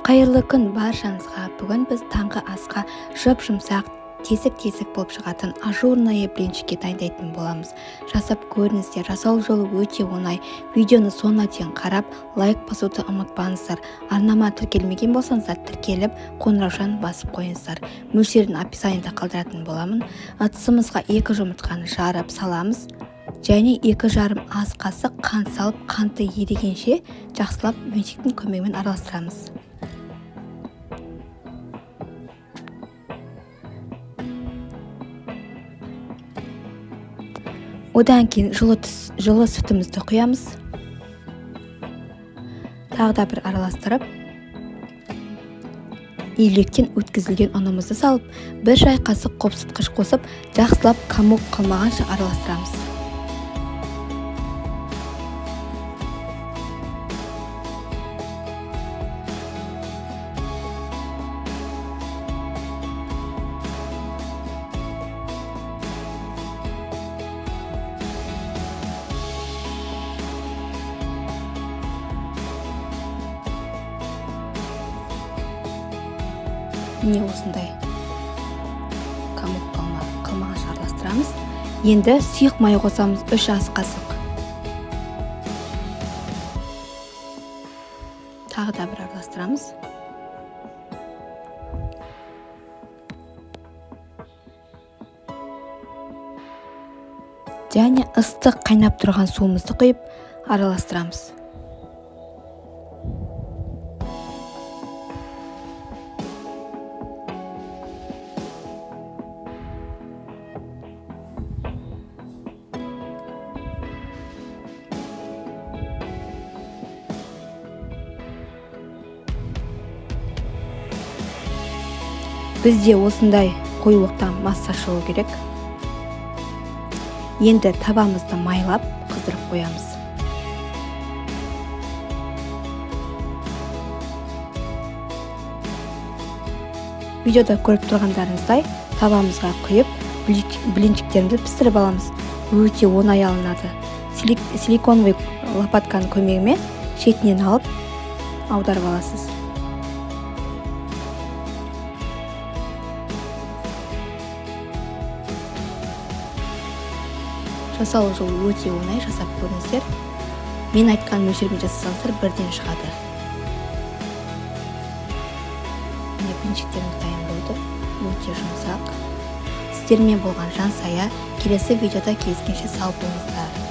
Қайырлы күн баршаңызға. Бүгін біз таңғы асқа жұп-жұмсақ, тесік-тесік болып шығатын ажурное блинчикке дайындайтын боламыз. Жасап көріңіздер. Жасау жолы өте оңай. Видеоны соңына дейін қарап, лайк басуды ұмытпаңыздар. Арнама тіркелмеген болсаңыздар, тіркеліп, қоңыраушаны басып қойыңыздар. Мөлшерін описаниеда қалдыратын боламын. Ыдысымызға 2 жұмыртқаны жарып саламыз. Және 2,5 ас қасық қант салып, қанты ерігенше жақсылап венчиктің көмегімен араластырамыз. Одан кейін жылы сүтімізді құямыз. Тағы да бір араластырып, електен өткізілген ұнымызды салып, 1 шай қасық қопсытқыш қосып, жақсылап комок қылмағанша араластырамыз. Міне осындай комок қылмағанша араластырамыз. Енді сұйық май қосамыз, 3 ас қасық. Тағы да бір араластырамыз. Және ыстық қайнап тұрған суымызды құйып араластырамыз. Бізде осындай қоюлықта масса шығу керек. Енді табамызды майлап қыздырып қоямыз. Видеода көріп тұрғандарыңыздай табамызға құйып, блинчиктерімізді пісіріп аламыз. Өте оңай алынады. Силиконовый лопатканың көмегімен шетінен алып, аударып аласыз. Жасау жолы өте оңай, жасап көріңіздер. Мен айтқан мөлшермен жасасаңыздар бірден шығады. Міне блинчиктеріміз дайын болды. Өте жұмсақ. Сіздермен болған жан сая. Келесі видеода кездескенше сау болыңыздар.